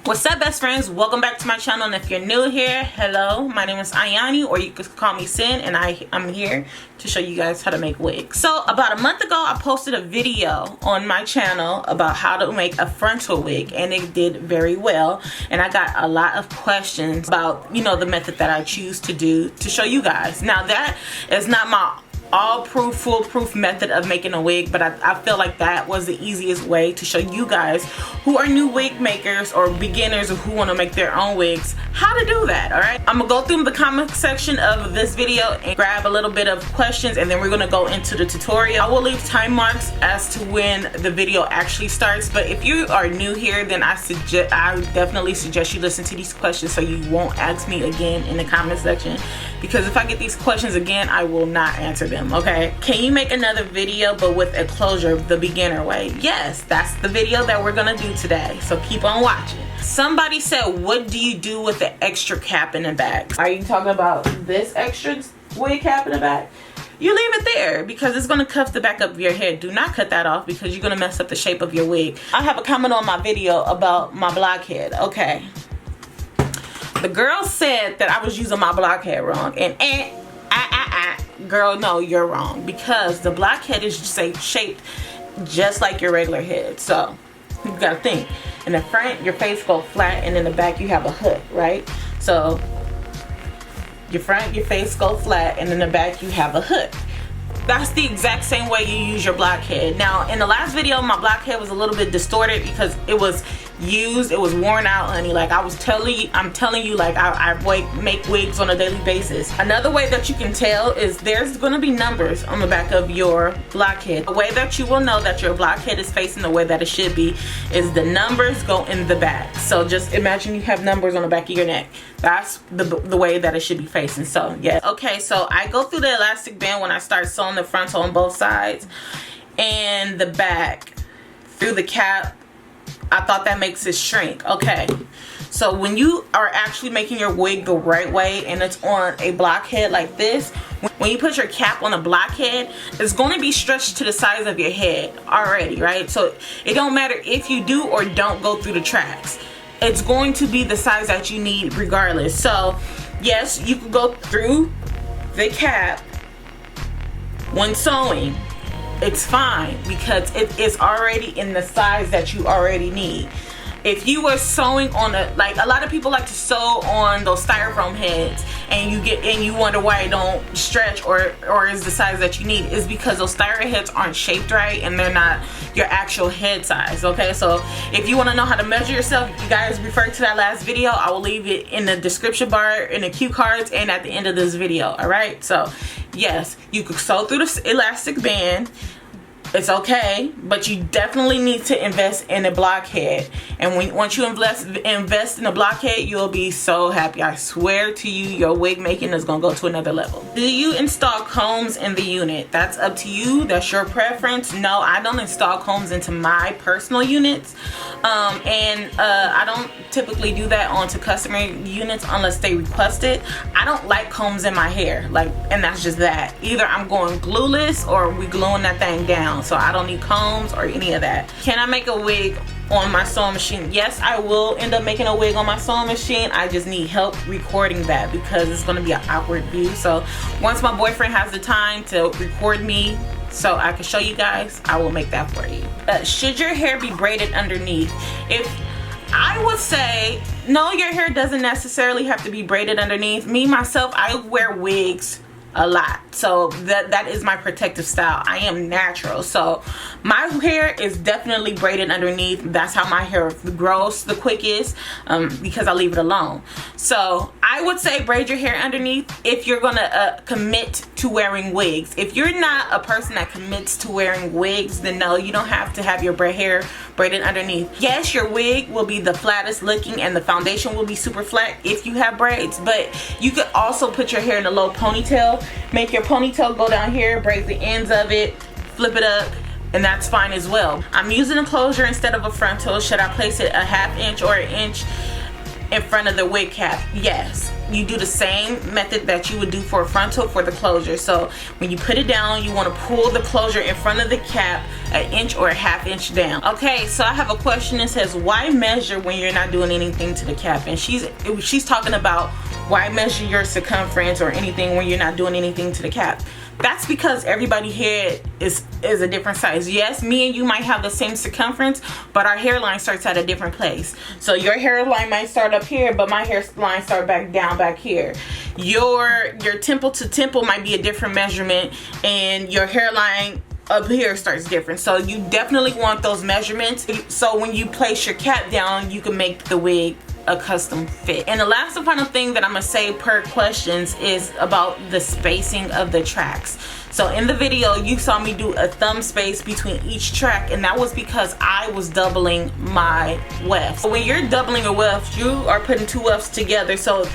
What's up, best friends? Welcome back to my channel, and if you're new here, hello, my name is Aiyanyi, or you could call me Sin, and I'm here to show you guys how to make wigs. So about a month ago, I posted a video on my channel about how to make a frontal wig, and it did very well, and I got a lot of questions about, you know, the method that I choose to do to show you guys. Now that is not my all-proof, foolproof method of making a wig, but I feel like that was the easiest way to show you guys who are new wig makers or beginners or who want to make their own wigs how to do that. All right, I'm gonna go through the comment section of this video and grab a little bit of questions, and then we're gonna go into the tutorial. I will leave time marks as to when the video actually starts, but if you are new here, then I definitely suggest you listen to these questions so you won't ask me again in the comment section, because if I get these questions again, I will not answer them. Okay, can you make another video but with a closure the beginner way? Yes, that's the video that we're gonna do today, so keep on watching. Somebody said, what do you do with the extra cap in the back? Are you talking about this extra wig cap in the back? You leave it there because it's gonna cuff the back of your head. Do not cut that off because you're gonna mess up the shape of your wig. I have a comment on my video about my blockhead. Okay, the girl said that I was using my blockhead wrong, and girl, no, you're wrong, because the blockhead is shaped just like your regular head. So you gotta think, in the front your face go flat, and in the back you have a hook, right? So your front, your face go flat, and in the back you have a hook. That's the exact same way you use your blockhead. Now in the last video, my blockhead was a little bit distorted because it was used, it was worn out, honey. Like I'm telling you, like I make wigs on a daily basis. Another way that you can tell is there's gonna be numbers on the back of your blockhead. The way that you will know that your blockhead is facing the way that it should be is the numbers go in the back. So just imagine you have numbers on the back of your neck. That's the way that it should be facing. So yeah. Okay, so I go through the elastic band when I start sewing the frontal on both sides and the back through the cap. I thought that makes it shrink. Okay, so when you are actually making your wig the right way and it's on a blockhead like this, when you put your cap on a blockhead, it's going to be stretched to the size of your head already, right? So it don't matter if you do or don't go through the tracks. It's going to be the size that you need regardless. So yes, you could go through the cap when sewing. It's fine because it is already in the size that you already need. If you were sewing on a lot of people like to sew on those styrofoam heads, and you wonder why it don't stretch or is the size that you need, is because those styrofoam heads aren't shaped right and they're not your actual head size. Okay, so if you want to know how to measure yourself, you guys refer to that last video. I will leave it in the description bar, in the cue cards, and at the end of this video. All right, so yes, you could sew through the elastic band. It's okay, but you definitely need to invest in a blockhead. And once you invest in a blockhead, you'll be so happy. I swear to you, your wig making is gonna go to another level. Do you install combs in the unit? That's up to you. That's your preference. No, I don't install combs into my personal units, I don't typically do that onto customer units unless they request it. I don't like combs in my hair, and that's just that. Either I'm going glueless or we gluing that thing down. So I don't need combs or any of that. Can I make a wig on my sewing machine? Yes, I will end up making a wig on my sewing machine. I just need help recording that because it's going to be an awkward view. So once my boyfriend has the time to record me so I can show you guys, I will make that for you. Should your hair be braided underneath? I would say no, your hair doesn't necessarily have to be braided underneath. Me myself, I wear wigs a lot, so that is my protective style. I am natural, so my hair is definitely braided underneath. That's how my hair grows the quickest, because I leave it alone. So I would say braid your hair underneath if you're gonna commit to wearing wigs. If you're not a person that commits to wearing wigs, then no, you don't have to have your hair braided underneath. Yes, your wig will be the flattest looking and the foundation will be super flat if you have braids, but you could also put your hair in a low ponytail. Make your ponytail go down here, braid the ends of it, flip it up, and that's fine as well. I'm using a closure instead of a frontal. Should I place it a 1/2 inch or 1 inch in front of the wig cap? Yes. you do the same method that you would do for a frontal for the closure. So when you put it down, you want to pull the closure in front of the cap an inch or a half inch down. Okay, so I have a question that says, why measure when you're not doing anything to the cap? And she's talking about why measure your circumference or anything when you're not doing anything to the cap. That's because everybody's hair is a different size. Yes, me and you might have the same circumference, but our hairline starts at a different place. So your hairline might start up here, but my hairline start back here. Your temple to temple might be a different measurement, and your hairline up here starts different. So you definitely want those measurements, so when you place your cap down, you can make the wig a custom fit. And the last and final thing that I'm gonna say per questions is about the spacing of the tracks. So in the video, you saw me do a thumb space between each track, and that was because I was doubling my wefts. So when you're doubling a weft, you are putting two wefts together, so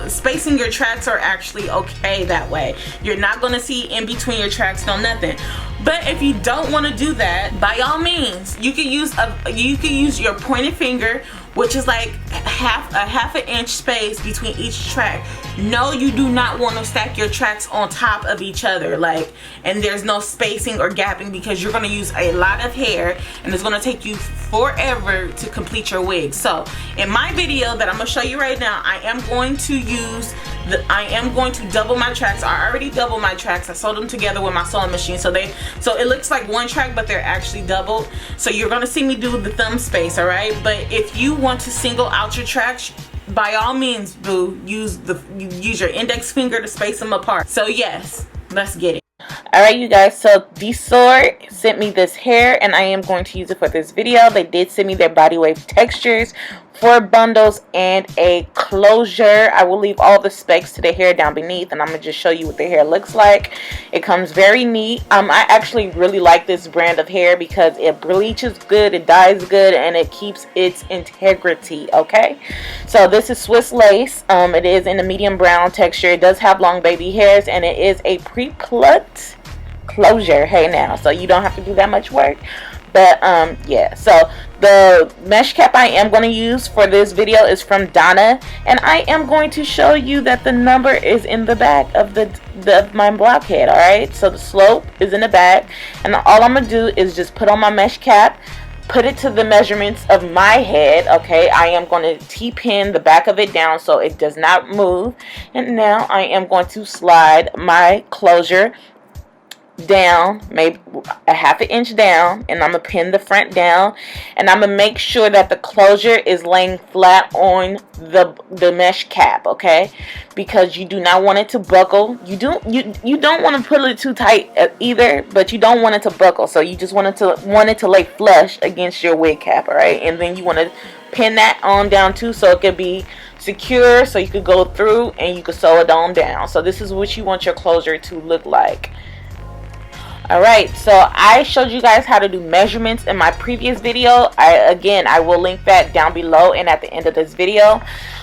spacing your tracks are actually okay that way. You're not going to see in between your tracks, no nothing. But if you don't want to do that, by all means, you can use your pointed finger, which is like half an inch space between each track. No, you do not want to stack your tracks on top of each other, and there's no spacing or gapping, because you're going to use a lot of hair and it's going to take you forever to complete your wig. So in my video that I'm going to show you right now, I am going to double my tracks. I already doubled my tracks. I sewed them together with my sewing machine, so it looks like one track, but they're actually doubled. So you're going to see me do the thumb space, all right? But if you want to single out your tracks, by all means, boo, use your index finger to space them apart. So yes, let's get it. Alright, you guys, so Dsoar sent me this hair, and I am going to use it for this video. They did send me their Bodywave textures, 4 bundles, and a closure. I will leave all the specs to the hair down beneath, and I'm going to just show you what the hair looks like. It comes very neat. I actually really like this brand of hair because it bleaches good, it dyes good, and it keeps its integrity, okay? So this is Swiss lace. It is in a medium brown texture. It does have long baby hairs, and it is a pre-plucked closure. Hey now, so you don't have to do that much work. But yeah, so the mesh cap I am going to use for this video is from Nano, and I am going to show you that the number is in the back of my blockhead. All right, so the slope is in the back, and all I'm gonna do is just put on my mesh cap, put it to the measurements of my head. Okay, I am going to T-pin the back of it down so it does not move, and now I am going to slide my closure down, maybe a half an inch down, and I'm gonna pin the front down, and I'm gonna make sure that the closure is laying flat on the mesh cap, okay? Because you do not want it to buckle. You don't want to pull it too tight either, but you don't want it to buckle. So you just want it to lay flush against your wig cap, all right? And then you want to pin that on down too, so it could be secure, so you could go through and you could sew it on down. So this is what you want your closure to look like. Alright, so I showed you guys how to do measurements in my previous video. I will link that down below and at the end of this video.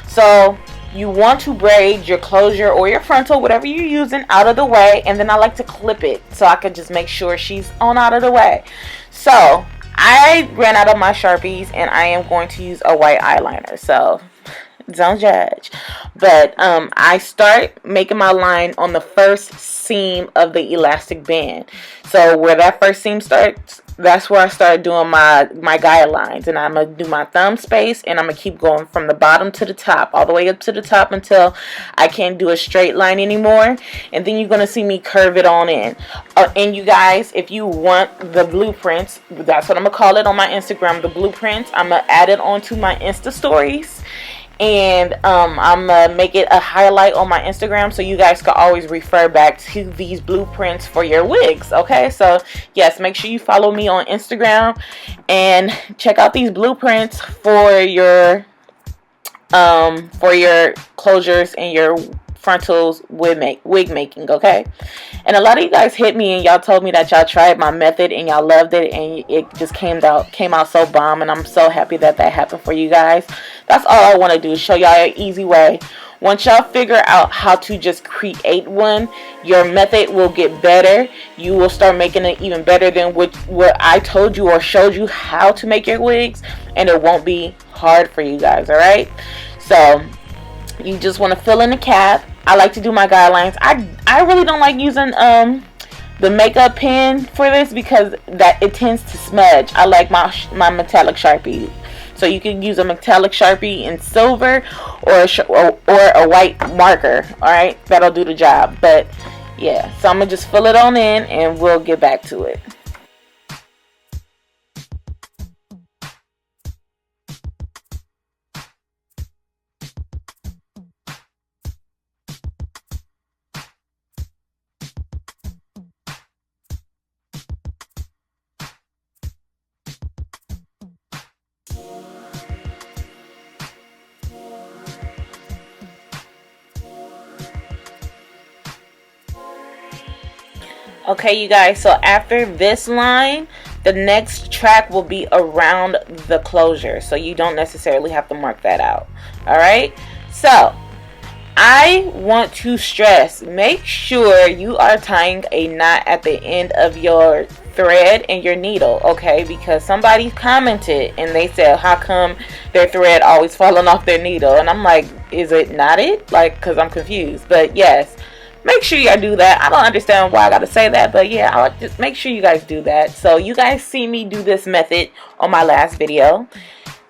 So you want to braid your closure or your frontal, whatever you're using, out of the way, and then I like to clip it so I can just make sure she's on out of the way. So I ran out of my Sharpies, and I am going to use a white eyeliner, so don't judge. But I start making my line on the first seam of the elastic band. So where that first seam starts, that's where I start doing my guidelines, and I'm going to do my thumb space, and I'm going to keep going from the bottom to the top, all the way up to the top until I can't do a straight line anymore, and then you're going to see me curve it on in. And you guys, if you want the blueprints, that's what I'm going to call it on my Instagram, the blueprints, I'm going to add it onto my Insta stories. And I'm gonna make it a highlight on my Instagram, so you guys can always refer back to these blueprints for your wigs. Okay, so yes, make sure you follow me on Instagram and check out these blueprints for your closures and your frontals wig making. Okay, and a lot of you guys hit me and y'all told me that y'all tried my method and y'all loved it, and it just came out so bomb, and I'm so happy that happened for you guys. That's all I want to do, is show y'all an easy way. Once y'all figure out how to just create one, your method will get better. You will start making it even better than what I told you or showed you how to make your wigs, and it won't be hard for you guys. All right, so You just want to fill in the cap. I like to do my guidelines. I really don't like using the makeup pen for this because it tends to smudge. I like my metallic Sharpie. So you can use a metallic Sharpie in silver or a white marker. Alright, that'll do the job. But yeah, so I'm going to just fill it on in and we'll get back to it. Okay, you guys, so after this line, the next track will be around the closure, so you don't necessarily have to mark that out. Alright, so I want to stress, make sure you are tying a knot at the end of your thread and your needle, okay? Because somebody commented and they said, how come their thread always falling off their needle? And I'm like, is it knotted? Like, because I'm confused. But yes, make sure you do that. I don't understand why I gotta say that, but yeah, I'll just make sure you guys do that. So you guys see me do this method on my last video.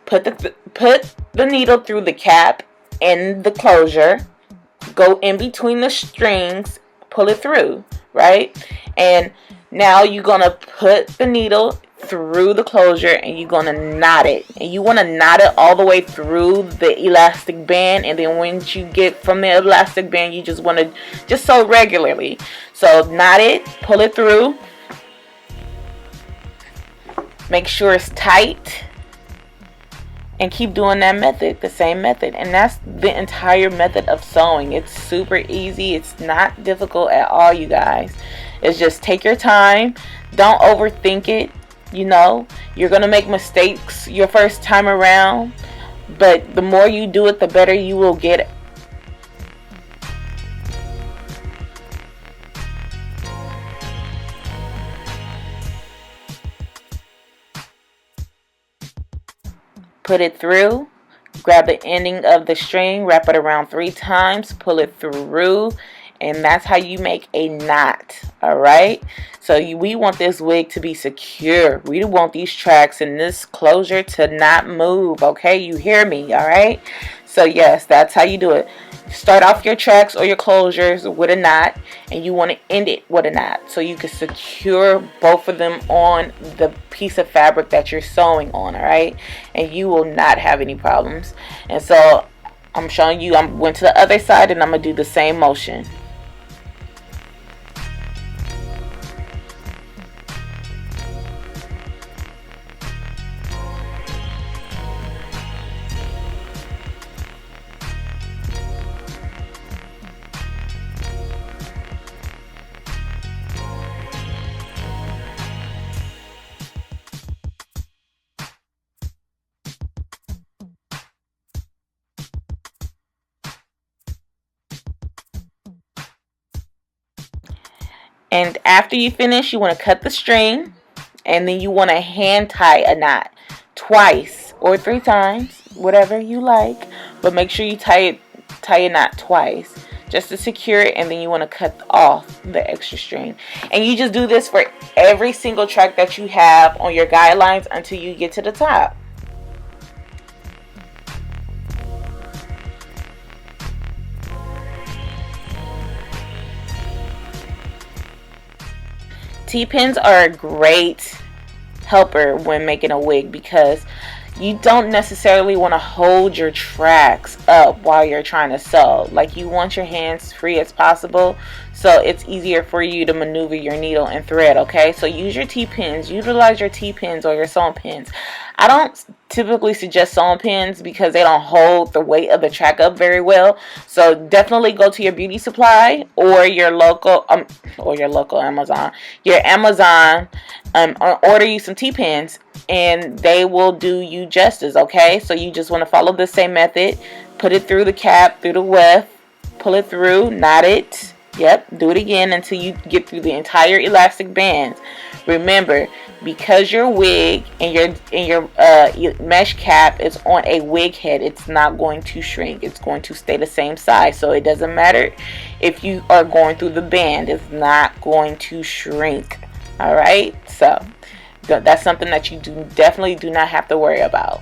Put the needle through the cap and the closure. Go in between the strings, pull it through, right? And now you're gonna put the needle through the closure and you're gonna knot it, and you want to knot it all the way through the elastic band. And then once you get from the elastic band, you just want to just sew regularly. So knot it, pull it through, make sure it's tight, and keep doing that method, the same method. And that's the entire method of sewing. It's super easy. It's not difficult at all, you guys. It's just take your time, don't overthink it. You know, you're going to make mistakes your first time around, but the more you do it, the better you will get it. Put it through, grab the ending of the string, wrap it around 3 times, pull it through, and that's how you make a knot. Alright, so we want this wig to be secure. We want these tracks and this closure to not move. Okay, you hear me? Alright, so yes, that's how you do it. Start off your tracks or your closures with a knot, and you want to end it with a knot so you can secure both of them on the piece of fabric that you're sewing on. Alright, and you will not have any problems. And so I'm showing you, I went to the other side and I'm going to do the same motion. And after you finish, you want to cut the string, and then you want to hand tie a knot twice or 3 times, whatever you like. But make sure you tie a knot twice just to secure it, and then you want to cut off the extra string. And you just do this for every single track that you have on your guidelines until you get to the top. T-pins are a great helper when making a wig because you don't necessarily want to hold your tracks up while you're trying to sew. Like, you want your hands free as possible, so it's easier for you to maneuver your needle and thread. Okay, so use your T-pins, utilize your T-pins or your sewing pins. I don't typically suggest sewing pins because they don't hold the weight of the track up very well. So definitely go to your beauty supply or your local Amazon. Order you some T-pins, and they will do you justice. Okay, so you just want to follow the same method. Put it through the cap, through the weft, pull it through, knot it. Yep, do it again until you get through the entire elastic band. Remember, because your wig and your mesh cap is on a wig head, it's not going to shrink. It's going to stay the same size. So it doesn't matter if you are going through the band, it's not going to shrink. All right, so that's something that you definitely do not have to worry about.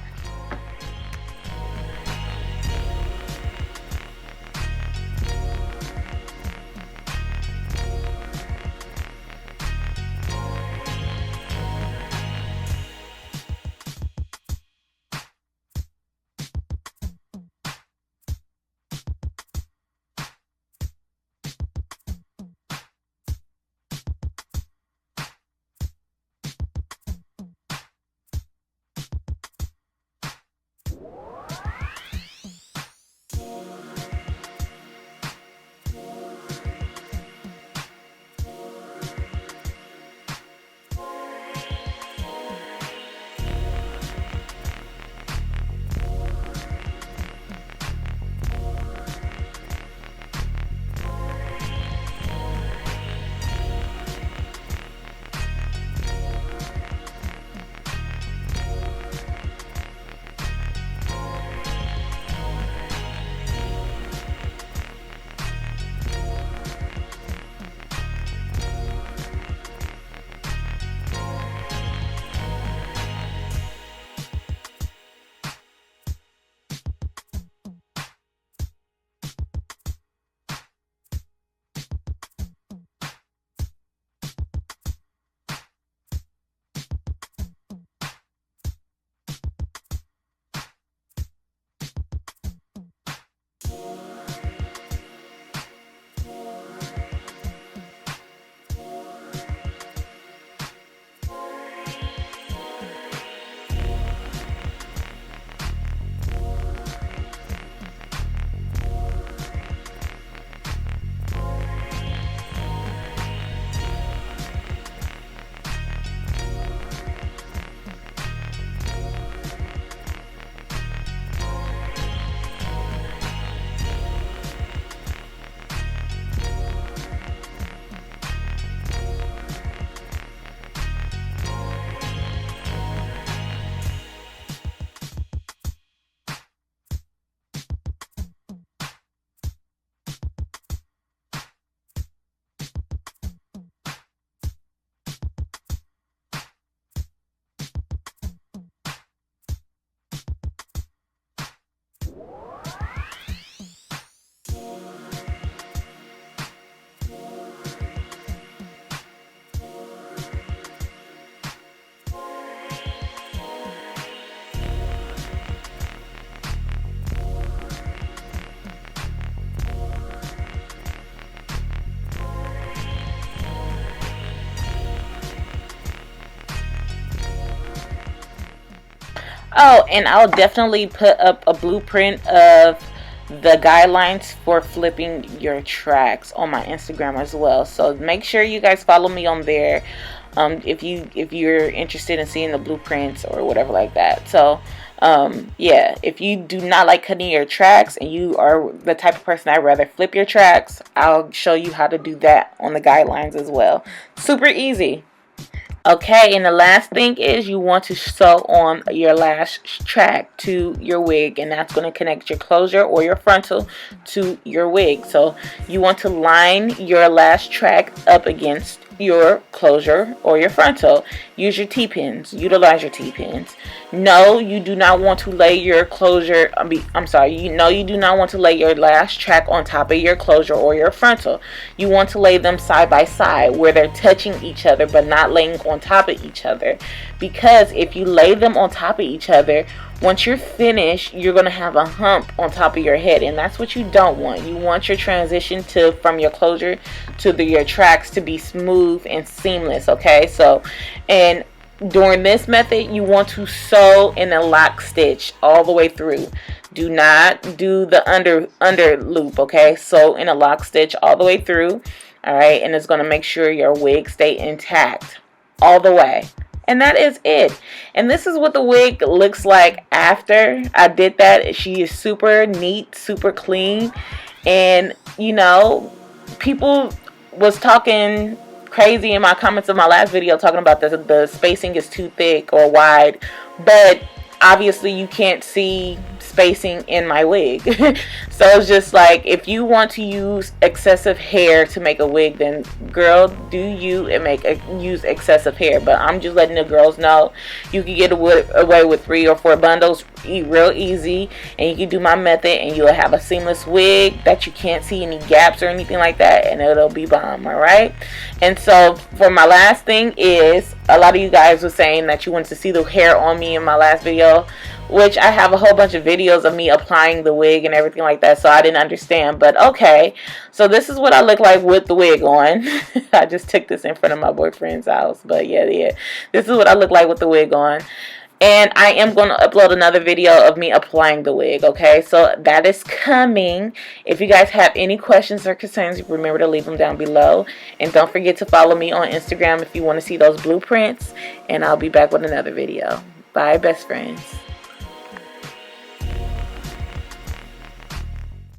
Oh, and I'll definitely put up a blueprint of the guidelines for flipping your tracks on my Instagram as well. So make sure you guys follow me on there if you're interested in seeing the blueprints or whatever like that. So yeah, if you do not like cutting your tracks and you are the type of person I'd rather flip your tracks, I'll show you how to do that on the guidelines as well. Super easy. Okay, and the last thing is you want to sew on your lash track to your wig, and that's going to connect your closure or your frontal to your wig. So you want to line your lash track up against your closure or your frontal. Use your T-pins. Utilize your T-pins. No, you do not want to lay your closure. I'm sorry. No, you do not want to lay your lash track on top of your closure or your frontal. You want to lay them side by side where they're touching each other but not laying on top of each other. Because if you lay them on top of each other, once you're finished, you're going to have a hump on top of your head, and that's what you don't want. You want your transition from your closure to your tracks to be smooth and seamless, okay? So, and during this method, you want to sew in a lock stitch all the way through. Do not do the under loop, okay? Sew in a lock stitch all the way through, all right? And it's going to make sure your wig stay intact all the way. And that is it. And this is what the wig looks like after I did that. She is super neat, super clean. And, you know, people was talking crazy in my comments of my last video talking about the spacing is too thick or wide, but obviously you can't see spacing in my wig. So it's just like, if you want to use excessive hair to make a wig, then girl, do you and use excessive hair. But I'm just letting the girls know you can get away with 3 or 4 bundles real easy, and you can do my method and you'll have a seamless wig that you can't see any gaps or anything like that, and it'll be bomb. All right. And so for my last thing is, a lot of you guys were saying that you wanted to see the hair on me in my last video, which I have a whole bunch of videos of me applying the wig and everything like that, so I didn't understand. But okay, so this is what I look like with the wig on. I just took this in front of my boyfriend's house, but yeah, this is what I look like with the wig on. And I am going to upload another video of me applying the wig, okay? So that is coming. If you guys have any questions or concerns, remember to leave them down below. And don't forget to follow me on Instagram if you want to see those blueprints. And I'll be back with another video. Bye, best friends.